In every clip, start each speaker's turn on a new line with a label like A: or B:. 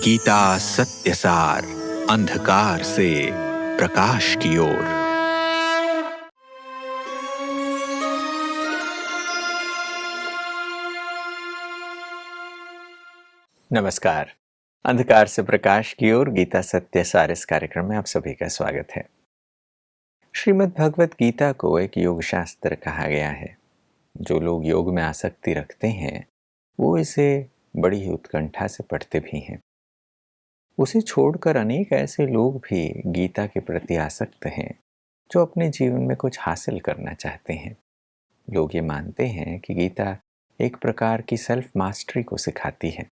A: गीता सत्यसार, अंधकार से प्रकाश की ओर। नमस्कार। अंधकार से प्रकाश की ओर गीता सत्यसार इस कार्यक्रम में आप सभी का स्वागत है। श्रीमद् भगवत गीता को एक योग शास्त्र कहा गया है। जो लोग योग में आसक्ति रखते हैं वो इसे बड़ी ही उत्कंठा से पढ़ते भी हैं। उसे छोड़कर अनेक ऐसे लोग भी गीता के प्रति आसक्त हैं जो अपने जीवन में कुछ हासिल करना चाहते हैं। लोग ये मानते हैं कि गीता एक प्रकार की सेल्फ मास्टरी को सिखाती है।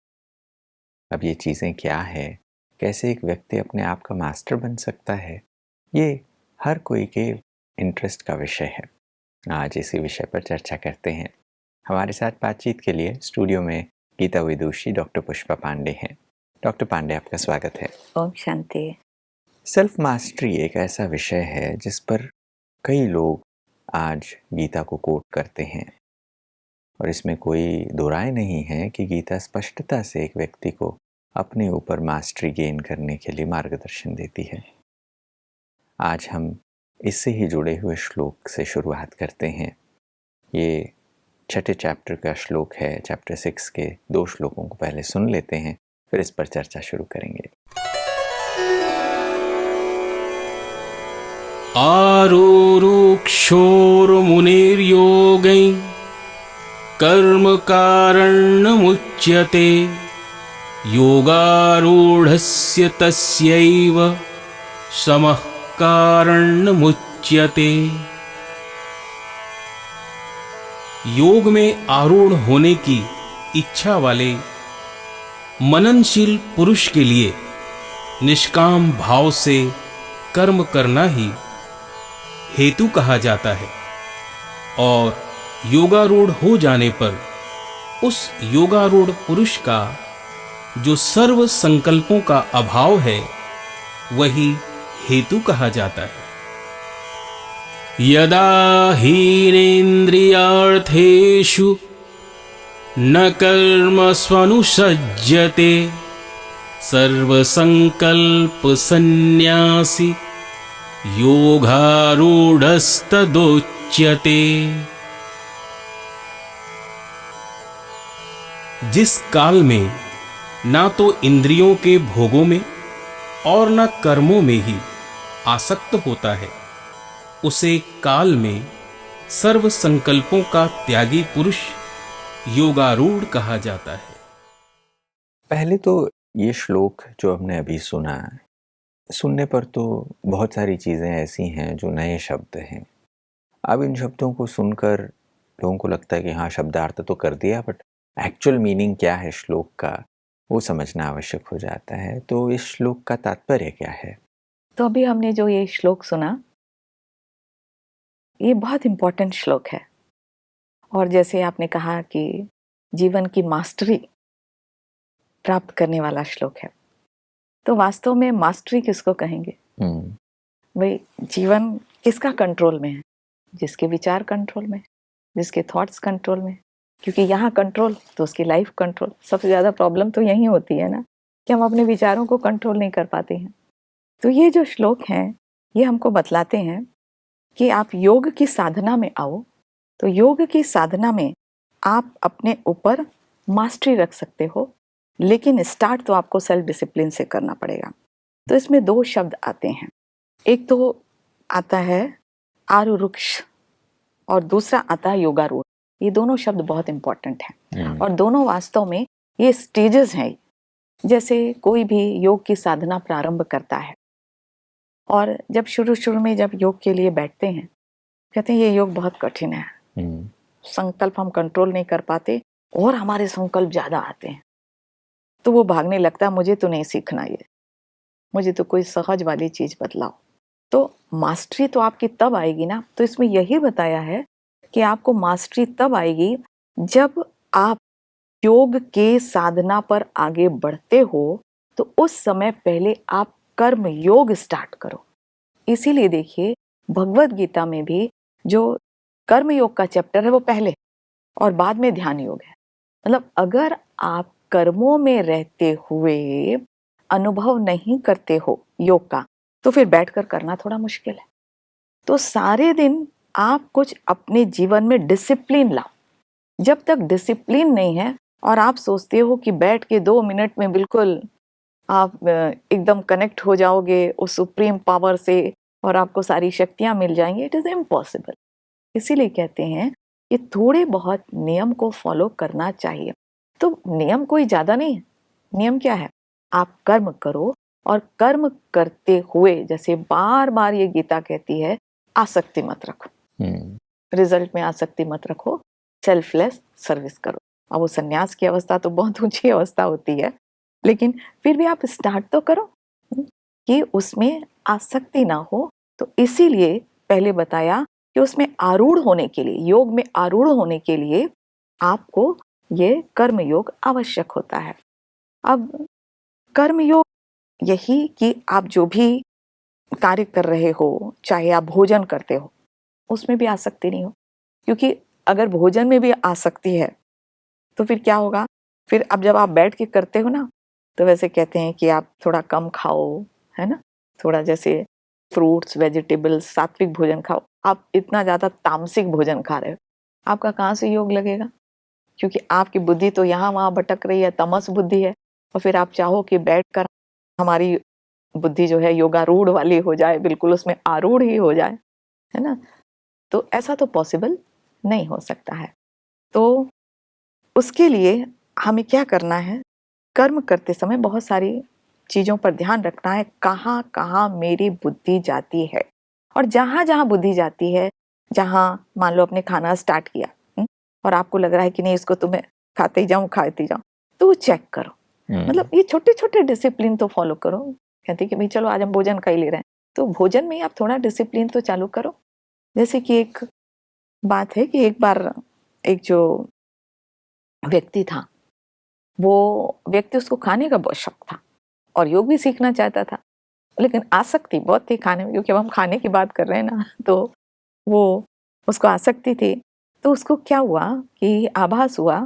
A: अब ये चीज़ें क्या है, कैसे एक व्यक्ति अपने आप का मास्टर बन सकता है, ये हर कोई के इंटरेस्ट का विषय है। आज इसी विषय पर चर्चा करते हैं। हमारे साथ बातचीत के लिए स्टूडियो में गीता विदुषी डॉक्टर पुष्पा पांडे हैं। डॉक्टर पांडे, आपका स्वागत है।
B: ओम शांति।
A: सेल्फ मास्टरी एक ऐसा विषय है जिस पर कई लोग आज गीता को कोट करते हैं और इसमें कोई दो राय नहीं है कि गीता स्पष्टता से एक व्यक्ति को अपने ऊपर मास्टरी गेन करने के लिए मार्गदर्शन देती है। आज हम इससे ही जुड़े हुए श्लोक से शुरुआत करते हैं। ये छठे चैप्टर का श्लोक है। चैप्टर 6 के 2 श्लोकों को पहले सुन लेते हैं, फिर इस पर चर्चा शुरू करेंगे।
C: आरुरुक्षोर्मुनिर्योगै कर्म कारणमुच्यते योगारूढ़स्य तस्यैव समः कारणमुच्यते। योग में आरूढ़ होने की इच्छा वाले मननशील पुरुष के लिए निष्काम भाव से कर्म करना ही हेतु कहा जाता है और योगारूढ़ हो जाने पर उस योगारूढ़ पुरुष का जो सर्व संकल्पों का अभाव है वही हेतु कहा जाता है। यदा हीनेन्द्रियार्थेषु न कर्मस्वनुसज्जते सर्वसंकल्प सन्न्यासी योगारूढ़स्तदोच्यते। जिस काल में ना तो इंद्रियों के भोगों में और न कर्मों में ही आसक्त होता है उसे काल में सर्व संकल्पों का त्यागी पुरुष योगारूढ़ कहा जाता है।
A: पहले तो ये श्लोक जो हमने अभी सुना, सुनने पर तो बहुत सारी चीज़ें ऐसी हैं जो नए शब्द हैं। अब इन शब्दों को सुनकर लोगों को लगता है कि हाँ, शब्दार्थ तो कर दिया, बट एक्चुअल मीनिंग क्या है श्लोक का वो समझना आवश्यक हो जाता है। तो इस श्लोक का तात्पर्य क्या है?
B: तो अभी हमने जो ये श्लोक सुना, ये बहुत इम्पोर्टेंट श्लोक है और जैसे आपने कहा कि जीवन की मास्टरी प्राप्त करने वाला श्लोक है। तो वास्तव में मास्टरी किसको कहेंगे? भाई, जीवन किसका कंट्रोल में है? जिसके विचार कंट्रोल में, जिसके थॉट्स कंट्रोल में। क्योंकि यहाँ कंट्रोल तो उसकी लाइफ कंट्रोल। सबसे ज़्यादा प्रॉब्लम तो यही होती है ना कि हम अपने विचारों को कंट्रोल नहीं कर पाते हैं। तो ये जो श्लोक हैं ये हमको बतलाते हैं कि आप योग की साधना में आओ तो योग की साधना में आप अपने ऊपर मास्टरी रख सकते हो, लेकिन स्टार्ट तो आपको सेल्फ डिसिप्लिन से करना पड़ेगा। तो इसमें 2 शब्द आते हैं। एक तो आता है आरुरुक्ष और दूसरा आता है योगारूढ़। ये दोनों शब्द बहुत इंपॉर्टेंट हैं और दोनों वास्तव में ये स्टेजेस हैं। जैसे कोई भी योग की साधना प्रारंभ करता है और जब शुरू में जब योग के लिए बैठते हैं कहते हैं ये योग बहुत कठिन है, संकल्प हम कंट्रोल नहीं कर पाते और हमारे संकल्प ज़्यादा आते हैं। तो वो भागने लगता है, मुझे तो नहीं सीखना, ये मुझे तो कोई सहज वाली चीज़ बतलाओ। तो मास्टरी तो आपकी तब आएगी ना। तो इसमें यही बताया है कि आपको मास्टरी तब आएगी जब आप योग के साधना पर आगे बढ़ते हो। तो उस समय पहले आप कर्म योग स्टार्ट करो। इसीलिए देखिए भगवत गीता में भी जो कर्म योग का चैप्टर है वो पहले और बाद में ध्यान योग है। मतलब अगर आप कर्मों में रहते हुए अनुभव नहीं करते हो योग का, तो फिर बैठकर करना थोड़ा मुश्किल है। तो सारे दिन आप कुछ अपने जीवन में डिसिप्लिन लाओ। जब तक डिसिप्लिन नहीं है और आप सोचते हो कि बैठ के 2 मिनट में बिल्कुल आप एकदम कनेक्ट हो जाओगे उस सुप्रीम पावर से और आपको सारी शक्तियां मिल जाएंगी, इट इज इम्पॉसिबल। इसीलिए कहते हैं कि थोड़े बहुत नियम को फॉलो करना चाहिए। तो नियम कोई ज्यादा नहीं है। नियम क्या है? आप कर्म करो और कर्म करते हुए, जैसे बार बार ये गीता कहती है, आसक्ति मत रखो। रिजल्ट में आसक्ति मत रखो, सेल्फलेस सर्विस करो। अब वो संन्यास की अवस्था तो बहुत ऊंची अवस्था होती है, लेकिन फिर भी आप स्टार्ट तो करो कि उसमें आसक्ति ना हो। तो इसीलिए पहले बताया कि उसमें आरूढ़ होने के लिए, योग में आरूढ़ होने के लिए आपको ये कर्म योग आवश्यक होता है। अब कर्म योग यही कि आप जो भी कार्य कर रहे हो, चाहे आप भोजन करते हो, उसमें भी आसक्ति नहीं हो। क्योंकि अगर भोजन में भी आसक्ति है तो फिर क्या होगा? फिर अब जब आप बैठ के करते हो ना, तो वैसे कहते हैं कि आप थोड़ा कम खाओ, है ना, थोड़ा जैसे फ्रूट्स, वेजिटेबल्स, सात्विक भोजन खाओ। आप इतना ज्यादा तामसिक भोजन खा रहे हो, आपका कहाँ से योग लगेगा? क्योंकि आपकी बुद्धि तो यहाँ वहां भटक रही है, तमस बुद्धि है। और फिर आप चाहो कि बैठकर हमारी बुद्धि जो है योगारूढ़ वाली हो जाए, बिल्कुल उसमें आरूढ़ ही हो जाए, है ना, तो ऐसा तो पॉसिबल नहीं हो सकता है। तो उसके लिए हमें क्या करना है? कर्म करते समय बहुत सारी चीजों पर ध्यान रखना है, कहाँ कहाँ मेरी बुद्धि जाती है। और जहां जहां बुद्धि जाती है, जहां मान लो आपने खाना स्टार्ट किया और आपको लग रहा है कि नहीं, इसको तो मैं खाते ही जाऊं, तो वो चेक करो। मतलब ये छोटे छोटे डिसिप्लिन तो फॉलो करो। कहते कि भाई चलो आज हम भोजन का ही ले रहे हैं, तो भोजन में ही आप थोड़ा डिसिप्लिन तो चालू करो। जैसे कि एक बात है कि एक बार एक जो व्यक्ति था, वो व्यक्ति, उसको खाने का बहुत शौक था और योग भी सीखना चाहता था, लेकिन आसक्ति बहुत थी खाने में, क्योंकि अब हम खाने की बात कर रहे हैं ना, तो वो उसको आसक्ति थी। तो उसको क्या हुआ कि आभास हुआ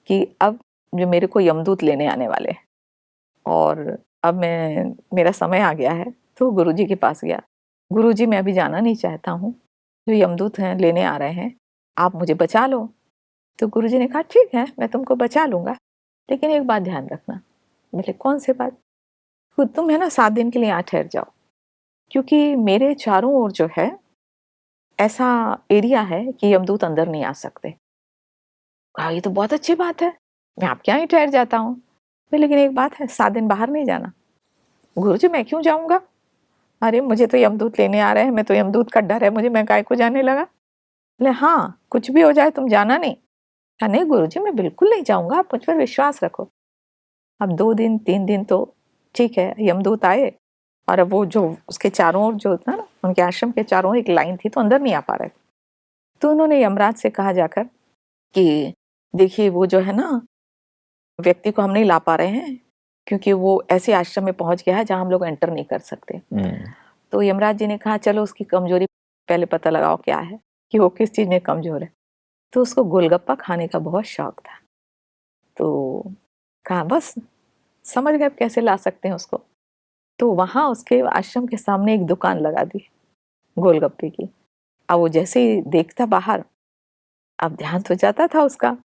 B: कि अब जो मेरे को यमदूत लेने आने वाले हैं और अब मेरा समय आ गया है। तो गुरुजी के पास गया, गुरुजी मैं अभी जाना नहीं चाहता हूँ, जो यमदूत हैं लेने आ रहे हैं, आप मुझे बचा लो। तो गुरुजी ने कहा ठीक है, मैं तुमको बचा लूंगा, लेकिन एक बात ध्यान रखना। बोले कौन सी बात? खुद तुम है ना 7 दिन के लिए यहाँ ठहर जाओ, क्योंकि मेरे चारों ओर जो है ऐसा एरिया है कि यमदूत अंदर नहीं आ सकते। कहा ये तो बहुत अच्छी बात है, मैं आपके यहाँ ही ठहर जाता हूँ। लेकिन एक बात है, 7 दिन बाहर नहीं जाना। गुरुजी मैं क्यों जाऊंगा? अरे मुझे तो यमदूत लेने आ रहे हैं, मैं तो यमदूत का डर है मुझे, मैं काय को जाने लगा। बोले हाँ कुछ भी हो जाए तुम जाना नहीं। कहा नहीं गुरुजी मैं बिल्कुल नहीं जाऊंगा, आप मुझ पर विश्वास रखो। अब 2 दिन 3 दिन तो ठीक है, यमदूत आए और अब वो जो उसके चारों ओर जो था ना, उनके आश्रम के चारों ओर एक लाइन थी, तो अंदर नहीं आ पा रहे। तो उन्होंने यमराज से कहा जाकर कि देखिए वो जो है ना व्यक्ति को हम नहीं ला पा रहे हैं, क्योंकि वो ऐसे आश्रम में पहुंच गया है जहां हम लोग एंटर नहीं कर सकते। तो यमराज जी ने कहा चलो उसकी कमजोरी पहले पता लगाओ क्या है, कि वो किस चीज में कमजोर है। तो उसको गोलगप्पा खाने का बहुत शौक था। तो कहा बस समझ गए कैसे ला सकते हैं उसको। तो वहां उसके आश्रम के सामने एक दुकान लगा दी गोलगप्पे की। अब वो जैसे ही देखता बाहर, अब ध्यान तो जाता था उसका,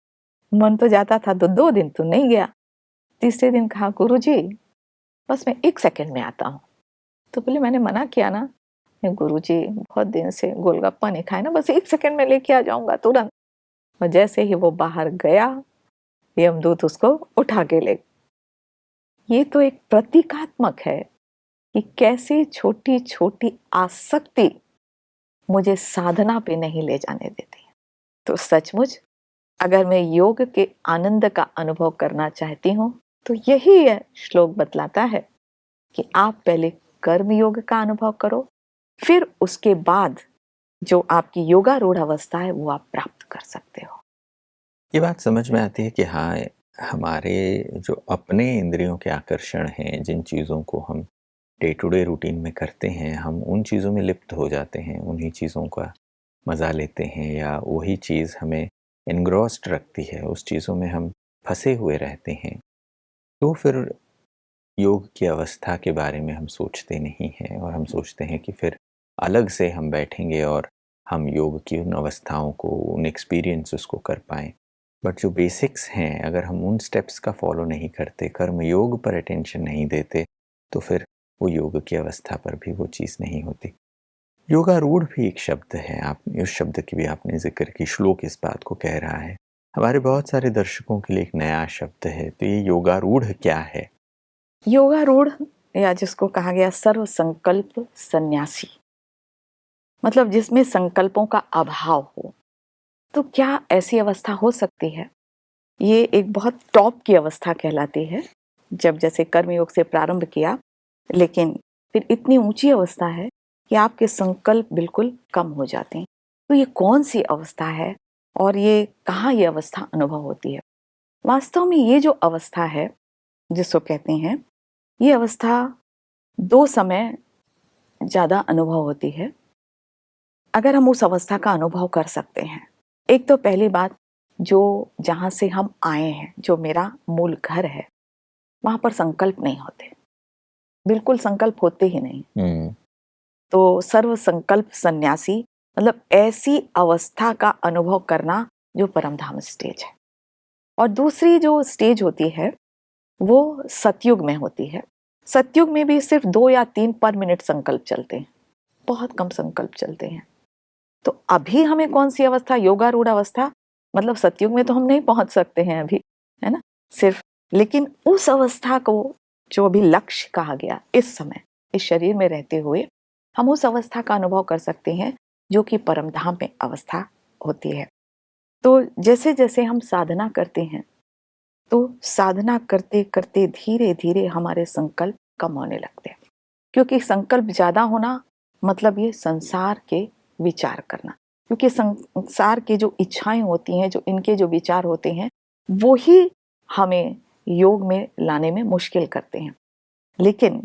B: मन तो जाता था। तो 2 दिन तो नहीं गया। तीसरे दिन कहा गुरुजी बस मैं 1 सेकंड में आता हूँ। तो बोले मैंने मना किया ना, मैं गुरुजी बहुत दिन से गोलगप्पा नहीं खाया ना, बस 1 सेकंड में लेके आ जाऊंगा तुरंत। और जैसे ही वो बाहर गया, यमदूत उसको उठा के ले। ये तो एक प्रतीकात्मक है कि कैसे छोटी छोटी आसक्ति मुझे साधना पे नहीं ले जाने देती। तो सचमुच अगर मैं योग के आनंद का अनुभव करना चाहती हूँ, तो यही है श्लोक बतलाता है कि आप पहले कर्म योग का अनुभव करो, फिर उसके बाद जो आपकी योगारूढ़ अवस्था है वो आप प्राप्त कर सकते हो।
A: ये बात समझ में आती है कि हाँ, हमारे जो अपने इंद्रियों के आकर्षण हैं, जिन चीज़ों को हम डे टू डे रूटीन में करते हैं, हम उन चीज़ों में लिप्त हो जाते हैं, उन्हीं चीज़ों का मज़ा लेते हैं, या वही चीज़ हमें एनग्रॉस्ड रखती है, उस चीज़ों में हम फंसे हुए रहते हैं। तो फिर योग की अवस्था के बारे में हम सोचते नहीं हैं और हम सोचते हैं कि फिर अलग से हम बैठेंगे और हम योग की उन अवस्थाओं को, उन एक्सपीरियंसेस को कर पाएँ। बट जो बेसिक्स हैं, अगर हम उन स्टेप्स का फॉलो नहीं करते, कर्म योग पर अटेंशन नहीं देते, तो फिर वो योग की अवस्था पर भी वो चीज़ नहीं होती। योगारूढ़ भी एक शब्द है, आप उस शब्द की भी आपने ज़िक्र की, श्लोक इस बात को कह रहा है। हमारे बहुत सारे दर्शकों के लिए एक नया शब्द है, तो ये योगारूढ़ क्या है?
B: योगारूढ़ या जिसको कहा गया सर्व संकल्प सन्यासी, मतलब जिसमें संकल्पों का अभाव हो। तो क्या ऐसी अवस्था हो सकती है? ये एक बहुत टॉप की अवस्था कहलाती है, जब जैसे कर्मयोग से प्रारंभ किया, लेकिन फिर इतनी ऊंची अवस्था है कि आपके संकल्प बिल्कुल कम हो जाते हैं। तो ये कौन सी अवस्था है और ये कहाँ ये अवस्था अनुभव होती है? वास्तव में ये जो अवस्था है जिसको कहते हैं, ये अवस्था दो समय ज़्यादा अनुभव होती है अगर हम उस अवस्था का अनुभव कर सकते हैं। एक तो पहली बात, जो जहाँ से हम आए हैं, जो मेरा मूल घर है, वहाँ पर संकल्प नहीं होते, बिल्कुल संकल्प होते ही नहीं। तो सर्व संकल्प सन्यासी मतलब ऐसी अवस्था का अनुभव करना जो परमधाम स्टेज है। और दूसरी जो स्टेज होती है वो सतयुग में होती है। सतयुग में भी सिर्फ 2 या 3 पर मिनट संकल्प चलते हैं, बहुत कम संकल्प चलते हैं। तो अभी हमें कौन सी अवस्था, योगारूढ़ अवस्था, मतलब सतयुग में तो हम नहीं पहुंच सकते हैं अभी, है ना, सिर्फ। लेकिन उस अवस्था को जो अभी लक्ष्य कहा गया, इस समय इस शरीर में रहते हुए हम उस अवस्था का अनुभव कर सकते हैं जो कि परमधाम में अवस्था होती है। तो जैसे जैसे हम साधना करते हैं, तो साधना करते करते धीरे धीरे हमारे संकल्प कम होने लगते हैं, क्योंकि संकल्प ज्यादा होना मतलब ये संसार के विचार करना, क्योंकि संसार की जो इच्छाएं होती हैं, जो इनके जो विचार होते हैं, वो ही हमें योग में लाने में मुश्किल करते हैं। लेकिन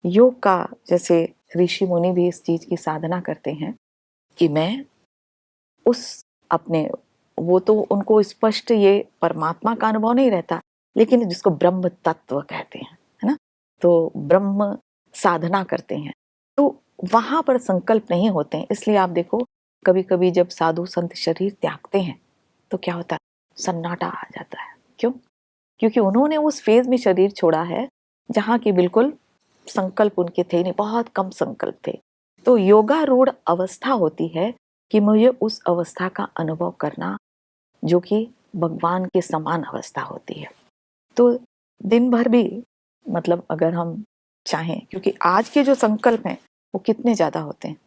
B: योग का, जैसे ऋषि मुनि भी इस चीज की साधना करते हैं कि मैं उस अपने, वो तो उनको स्पष्ट ये परमात्मा का अनुभव नहीं रहता, लेकिन जिसको ब्रह्म तत्व कहते हैं, है ना, तो ब्रह्म साधना करते हैं, तो वहां पर संकल्प नहीं होते हैं। इसलिए आप देखो, कभी कभी जब साधु संत शरीर त्यागते हैं तो क्या होता है, सन्नाटा आ जाता है। क्यों? क्योंकि उन्होंने उस फेज में शरीर छोड़ा है जहाँ की बिल्कुल संकल्प उनके थे नहीं, बहुत कम संकल्प थे। तो योगारूढ़ अवस्था होती है कि मुझे उस अवस्था का अनुभव करना जो कि भगवान के समान अवस्था होती है। तो दिन भर भी, मतलब अगर हम चाहें, क्योंकि आज के जो संकल्प हैं वो कितने ज़्यादा होते हैं,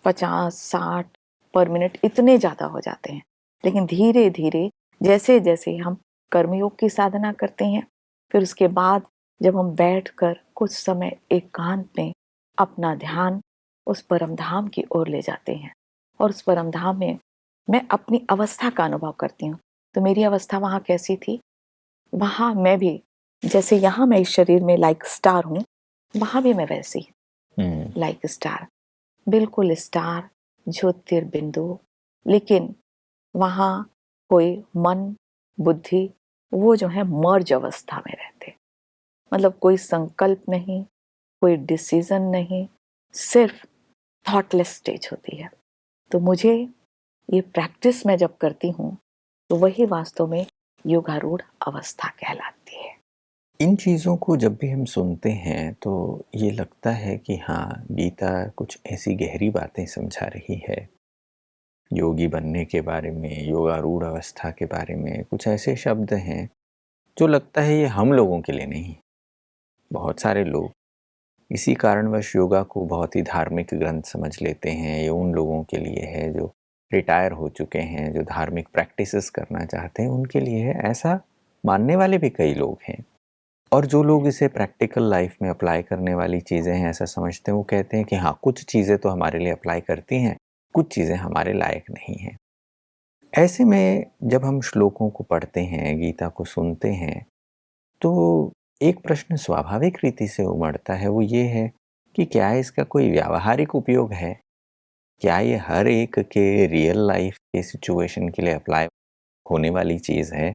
B: 50-60 पर मिनट, इतने ज़्यादा हो जाते हैं। लेकिन धीरे धीरे जैसे जैसे हम कर्मयोग की साधना करते हैं, फिर उसके बाद जब हम बैठकर कुछ समय एकांत में अपना ध्यान उस परमधाम की ओर ले जाते हैं, और उस परमधाम में मैं अपनी अवस्था का अनुभव करती हूँ। तो मेरी अवस्था वहाँ कैसी थी, वहाँ मैं भी, जैसे यहाँ मैं इस शरीर में लाइक स्टार हूँ, वहाँ भी मैं वैसी लाइक स्टार, बिल्कुल स्टार, ज्योतिर्बिंदु। लेकिन वहाँ कोई मन बुद्धि, वो जो है मर्ज अवस्था में रहते, मतलब कोई संकल्प नहीं, कोई डिसीजन नहीं, सिर्फ थॉटलेस स्टेज होती है। तो मुझे ये प्रैक्टिस मैं जब करती हूँ तो वही वास्तव में योगारूढ़ अवस्था कहलाती है।
A: इन चीज़ों को जब भी हम सुनते हैं तो ये लगता है कि हाँ, गीता कुछ ऐसी गहरी बातें समझा रही है। योगी बनने के बारे में, योगारूढ़ अवस्था के बारे में कुछ ऐसे शब्द हैं जो लगता है ये हम लोगों के लिए नहीं। बहुत सारे लोग इसी कारणवश योगा को बहुत ही धार्मिक ग्रंथ समझ लेते हैं। ये उन लोगों के लिए है जो रिटायर हो चुके हैं, जो धार्मिक प्रैक्टिसेस करना चाहते हैं, उनके लिए है। ऐसा मानने वाले भी कई लोग हैं। और जो लोग इसे प्रैक्टिकल लाइफ में अप्लाई करने वाली चीज़ें हैं ऐसा समझते हैं, वो कहते हैं कि हाँ, कुछ चीज़ें तो हमारे लिए अप्लाई करती हैं, कुछ चीज़ें हमारे लायक नहीं हैं। ऐसे में जब हम श्लोकों को पढ़ते हैं, गीता को सुनते हैं, तो एक प्रश्न स्वाभाविक रीति से उमड़ता है। वो ये है कि क्या इसका कोई व्यावहारिक उपयोग है? क्या ये हर एक के रियल लाइफ के सिचुएशन के लिए अप्लाई होने वाली चीज़ है?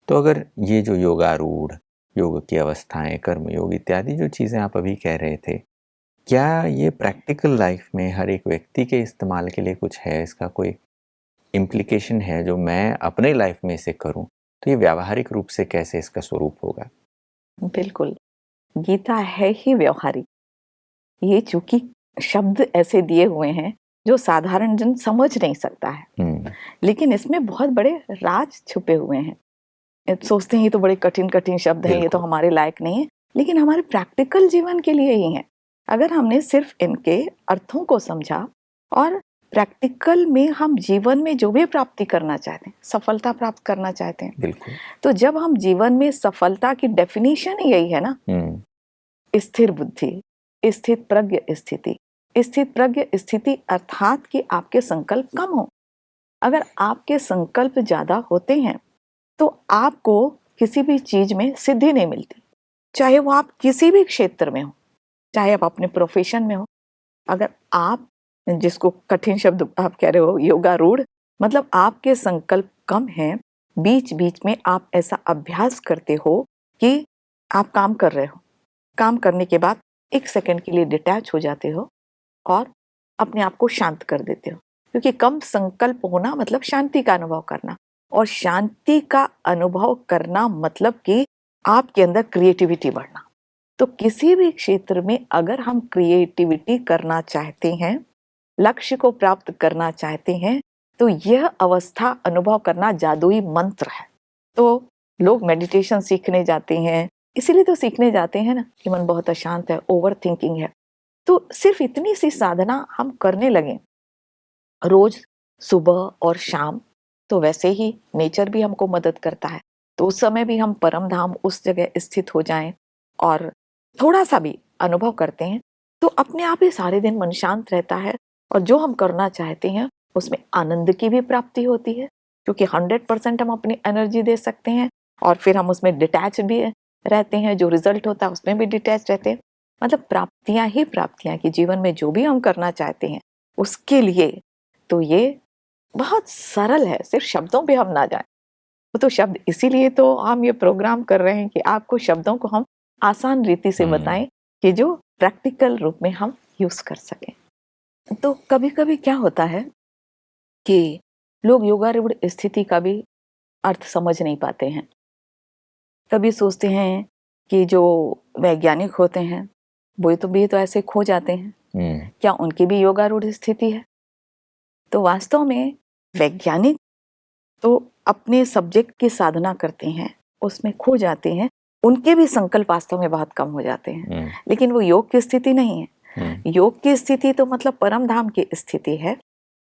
A: तो अगर ये जो योगारूढ़ योग की अवस्थाएं, कर्म योग इत्यादि जो चीज़ें आप अभी कह रहे थे, क्या ये प्रैक्टिकल लाइफ में हर एक व्यक्ति के इस्तेमाल के लिए कुछ है? इसका कोई इम्प्लीकेशन है जो मैं अपने लाइफ में इसे करूं तो ये व्यावहारिक रूप से कैसे इसका स्वरूप होगा?
B: बिल्कुल, गीता है ही व्यवहारिक। ये चूंकि शब्द ऐसे दिए हुए हैं जो साधारण जन समझ नहीं सकता है, लेकिन इसमें बहुत बड़े राज छुपे हुए हैं। सोचते हैं ये तो बड़े कठिन कठिन शब्द हैं, ये तो हमारे लायक नहीं है, लेकिन हमारे प्रैक्टिकल जीवन के लिए ही है। अगर हमने सिर्फ इनके अर्थों को समझा और प्रैक्टिकल में हम जीवन में जो भी प्राप्ति करना चाहते हैं, सफलता प्राप्त करना चाहते हैं,
A: बिल्कुल।
B: तो जब हम जीवन में सफलता की डेफिनेशन ही यही है ना, स्थिर बुद्धि, स्थित प्रज्ञ स्थिति। स्थित प्रज्ञ स्थिति अर्थात कि आपके संकल्प कम हो। अगर आपके संकल्प ज्यादा होते हैं तो आपको किसी भी चीज में सिद्धि नहीं मिलती, चाहे वो आप किसी भी क्षेत्र में हो, चाहे आप अपने प्रोफेशन में हो। अगर आप, जिसको कठिन शब्द आप कह रहे हो योगारूढ़, मतलब आपके संकल्प कम हैं, बीच बीच में आप ऐसा अभ्यास करते हो कि आप काम कर रहे हो, काम करने के बाद 1 सेकंड के लिए डिटैच हो जाते हो और अपने आप को शांत कर देते हो, क्योंकि कम संकल्प होना मतलब शांति का अनुभव करना, और शांति का अनुभव करना मतलब कि आपके अंदर क्रिएटिविटी बढ़ना। तो किसी भी क्षेत्र में अगर हम क्रिएटिविटी करना चाहते हैं, लक्ष्य को प्राप्त करना चाहते हैं, तो यह अवस्था अनुभव करना जादुई मंत्र है। तो लोग मेडिटेशन सीखने जाते हैं, इसीलिए तो सीखने जाते हैं ना कि मन बहुत अशांत है, ओवर थिंकिंग है। तो सिर्फ इतनी सी साधना हम करने लगे रोज सुबह और शाम, तो वैसे ही नेचर भी हमको मदद करता है। तो उस समय भी हम परम धाम उस जगह स्थित हो जाएं और थोड़ा सा भी अनुभव करते हैं, तो अपने आप ही सारे दिन मन शांत रहता है और जो हम करना चाहते हैं उसमें आनंद की भी प्राप्ति होती है, क्योंकि 100% हम अपनी एनर्जी दे सकते हैं और फिर हम उसमें डिटैच भी रहते हैं, जो रिजल्ट होता है उसमें भी डिटैच रहते हैं। मतलब प्राप्तियां ही प्राप्तियां, कि जीवन में जो भी हम करना चाहते हैं उसके लिए तो ये बहुत सरल है, सिर्फ शब्दों पे हम ना जाएं। वो तो शब्द, इसीलिए तो हम ये प्रोग्राम कर रहे हैं कि आपको शब्दों को हम आसान रीति से बताएं कि जो प्रैक्टिकल रूप में हम यूज कर सकें। तो कभी कभी क्या होता है कि लोग योगारूढ़ स्थिति का भी अर्थ समझ नहीं पाते हैं। कभी सोचते हैं कि जो वैज्ञानिक होते हैं वो तो ऐसे खो जाते हैं, क्या उनकी भी योगारूढ़ स्थिति है? तो वास्तव में वैज्ञानिक तो अपने सब्जेक्ट की साधना करते हैं, उसमें खो जाते हैं, उनके भी संकल्प वास्तव में बहुत कम हो जाते हैं, लेकिन वो योग की स्थिति नहीं है। योग की स्थिति तो मतलब परम धाम की स्थिति है,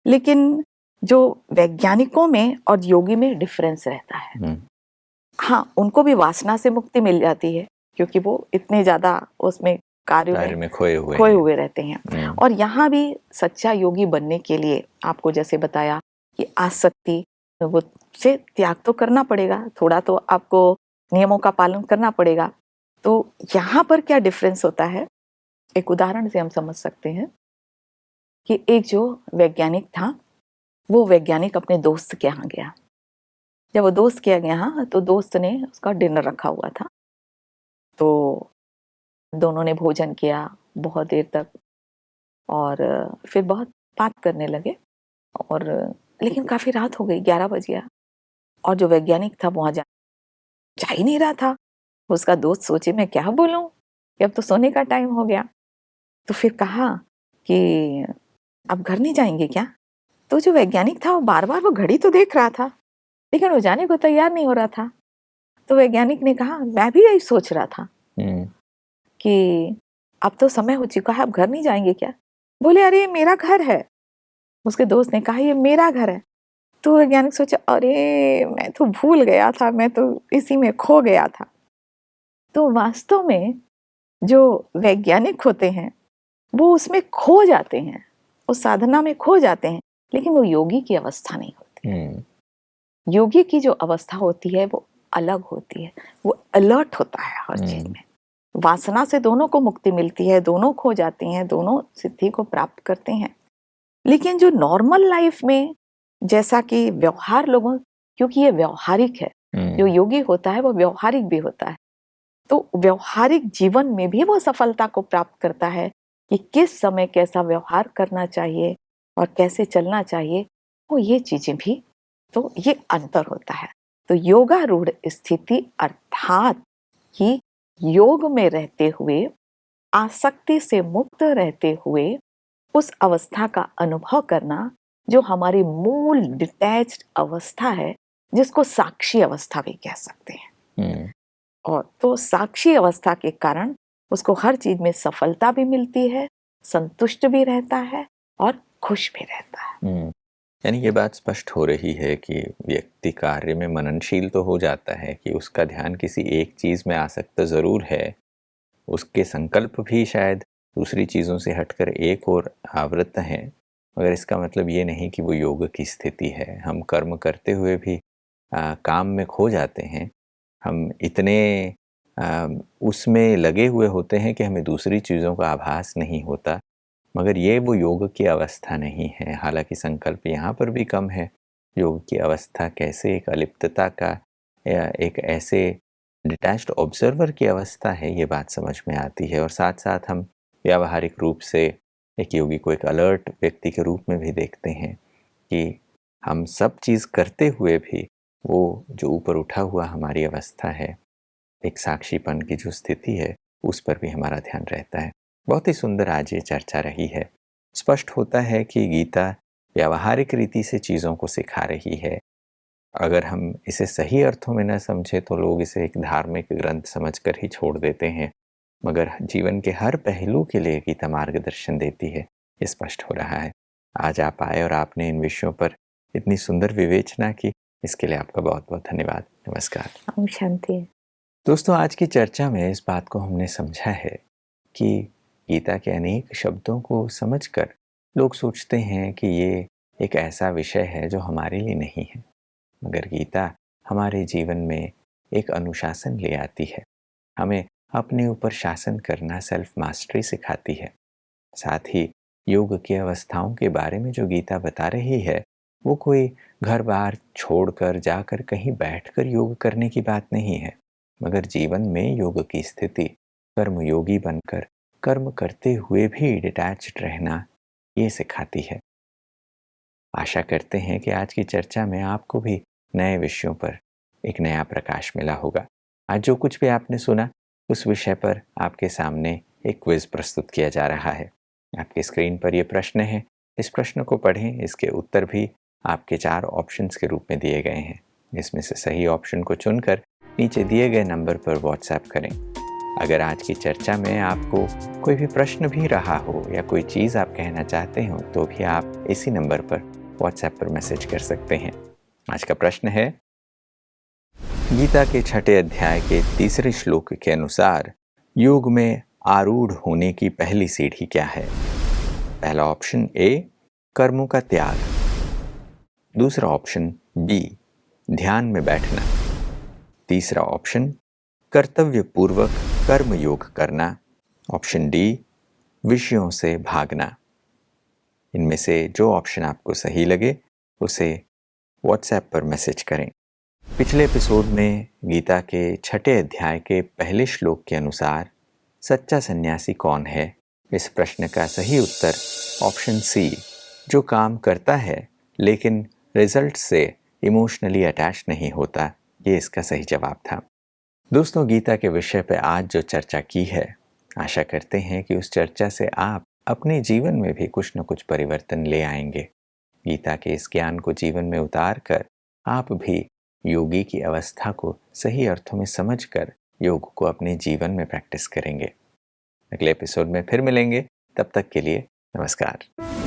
B: लेकिन जो वैज्ञानिकों में और योगी में डिफरेंस रहता है। हाँ, उनको भी वासना से मुक्ति मिल जाती है, क्योंकि वो इतने ज्यादा उसमें कार्य में खोए हुए रहते हैं। और यहाँ भी सच्चा योगी बनने के लिए आपको जैसे बताया कि आसक्ति वो से त्याग तो करना पड़ेगा, थोड़ा तो आपको नियमों का पालन करना पड़ेगा। तो यहाँ पर क्या डिफरेंस होता है, एक उदाहरण से हम समझ सकते हैं कि एक जो वैज्ञानिक था, वो वैज्ञानिक अपने दोस्त के यहाँ गया। जब वो दोस्त के यहाँ गया तो दोस्त ने उसका डिनर रखा हुआ था, तो दोनों ने भोजन किया बहुत देर तक और फिर बहुत बात करने लगे, और लेकिन काफी रात हो गई, 11 बज गया, और जो वैज्ञानिक था वहां जा ही नहीं रहा था। उसका दोस्त सोचे मैं क्या बोलूं, अब तो सोने का टाइम हो गया। तो फिर कहा कि अब घर नहीं जाएंगे क्या? तो जो वैज्ञानिक था वो बार बार वो घड़ी तो देख रहा था, लेकिन वो जाने को तैयार नहीं हो रहा था। तो वैज्ञानिक ने कहा मैं भी यही सोच रहा था कि अब तो समय हो चुका है, अब घर नहीं जाएंगे क्या? बोले अरे ये मेरा घर है। उसके दोस्त ने कहा ये मेरा घर है। तो वैज्ञानिक सोचा अरे मैं तो भूल गया था, मैं तो इसी में खो गया था। तो वास्तव में जो वैज्ञानिक होते हैं वो उसमें खो जाते हैं, उस साधना में खो जाते हैं, लेकिन वो योगी की अवस्था नहीं होती। योगी की जो अवस्था होती है वो अलग होती है, वो अलर्ट होता है हर चीज में। वासना से दोनों को मुक्ति मिलती है, दोनों खो जाते हैं, दोनों सिद्धि को प्राप्त करते हैं। लेकिन जो नॉर्मल लाइफ में, जैसा कि व्यवहार लोगों, क्योंकि ये व्यवहारिक है, जो योगी होता है वो व्यवहारिक भी होता है, तो व्यवहारिक जीवन में भी वो सफलता को प्राप्त करता है कि किस समय कैसा व्यवहार करना चाहिए और कैसे चलना चाहिए, वो ये चीजें भी, तो ये अंतर होता है। तो योगारूढ़ स्थिति अर्थात कि योग में रहते हुए, आसक्ति से मुक्त रहते हुए उस अवस्था का अनुभव करना जो हमारी मूल डिटैच्ड अवस्था है, जिसको साक्षी अवस्था भी कह सकते हैं। और तो साक्षी अवस्था के कारण उसको हर चीज में सफलता भी मिलती है, संतुष्ट भी रहता है और खुश भी रहता है।
A: यानी ये बात स्पष्ट हो रही है कि व्यक्ति कार्य में मननशील तो हो जाता है कि उसका ध्यान किसी एक चीज़ में आसक्त ज़रूर है, उसके संकल्प भी शायद दूसरी चीज़ों से हटकर एक और आवृत हैं, मगर इसका मतलब ये नहीं कि वो योग की स्थिति है। हम कर्म करते हुए भी काम में खो जाते हैं, हम इतने उसमें लगे हुए होते हैं कि हमें दूसरी चीज़ों का आभास नहीं होता, मगर ये वो योग की अवस्था नहीं है। हालांकि संकल्प यहाँ पर भी कम है। योग की अवस्था कैसे एक अलिप्तता का या एक ऐसे डिटैच्ड ऑब्जर्वर की अवस्था है, ये बात समझ में आती है। और साथ साथ हम व्यावहारिक रूप से एक योगी को एक अलर्ट व्यक्ति के रूप में भी देखते हैं कि हम सब चीज़ करते हुए भी वो जो ऊपर उठा हुआ हमारी अवस्था है, एक साक्षीपन की जो स्थिति है, उस पर भी हमारा ध्यान रहता है। बहुत ही सुंदर आज ये चर्चा रही है। स्पष्ट होता है कि गीता व्यावहारिक रीति से चीज़ों को सिखा रही है। अगर हम इसे सही अर्थों में न समझे तो लोग इसे एक धार्मिक ग्रंथ समझकर ही छोड़ देते हैं, मगर जीवन के हर पहलू के लिए गीता मार्गदर्शन देती है, ये स्पष्ट हो रहा है। आज आप आए और आपने इन विषयों पर इतनी सुंदर विवेचना की, इसके लिए आपका बहुत बहुत धन्यवाद। नमस्कार।
B: ओम शांति।
A: दोस्तों, आज की चर्चा में इस बात को हमने समझा है कि गीता के अनेक शब्दों को समझकर लोग सोचते हैं कि ये एक ऐसा विषय है जो हमारे लिए नहीं है, मगर गीता हमारे जीवन में एक अनुशासन ले आती है, हमें अपने ऊपर शासन करना, सेल्फ मास्टरी सिखाती है। साथ ही योग की अवस्थाओं के बारे में जो गीता बता रही है, वो कोई घर बार छोड़कर जाकर कहीं बैठकर योग करने की बात नहीं है, मगर जीवन में योग की स्थिति कर्मयोगी बनकर कर्म करते हुए भी डिटैच्ड रहना, ये सिखाती है। आशा करते हैं कि आज की चर्चा में आपको भी नए विषयों पर एक नया प्रकाश मिला होगा। आज जो कुछ भी आपने सुना, उस विषय पर आपके सामने एक क्विज प्रस्तुत किया जा रहा है। आपकी स्क्रीन पर यह प्रश्न है, इस प्रश्न को पढ़ें। इसके उत्तर भी आपके 4 ऑप्शंस के रूप में दिए गए हैं। इसमें से सही ऑप्शन को चुनकर नीचे दिए गए नंबर पर व्हाट्सएप करें। अगर आज की चर्चा में आपको कोई भी प्रश्न भी रहा हो या कोई चीज़ आप कहना चाहते हो, तो भी आप इसी नंबर पर व्हाट्सएप पर मैसेज कर सकते हैं। आज का प्रश्न है, गीता के 6ठे अध्याय के 3रे श्लोक के अनुसार योग में आरूढ़ होने की पहली सीढ़ी क्या है? पहला ऑप्शन ए, कर्मों का त्याग। दूसरा ऑप्शन बी, ध्यान में बैठना। तीसरा ऑप्शन, कर्तव्य पूर्वक कर्म योग करना। ऑप्शन डी, विषयों से भागना। इनमें से जो ऑप्शन आपको सही लगे उसे व्हाट्सएप पर मैसेज करें। पिछले एपिसोड में गीता के 6ठे अध्याय के पहले श्लोक के अनुसार सच्चा सन्यासी कौन है? इस प्रश्न का सही उत्तर ऑप्शन सी, जो काम करता है लेकिन रिजल्ट से इमोशनली अटैच नहीं होता, ये इसका सही जवाब था। दोस्तों, गीता के विषय पर आज जो चर्चा की है, आशा करते हैं कि उस चर्चा से आप अपने जीवन में भी कुछ न कुछ परिवर्तन ले आएंगे। गीता के इस ज्ञान को जीवन में उतार कर आप भी योगी की अवस्था को सही अर्थों में समझकर योग को अपने जीवन में प्रैक्टिस करेंगे। अगले एपिसोड में फिर मिलेंगे, तब तक के लिए नमस्कार।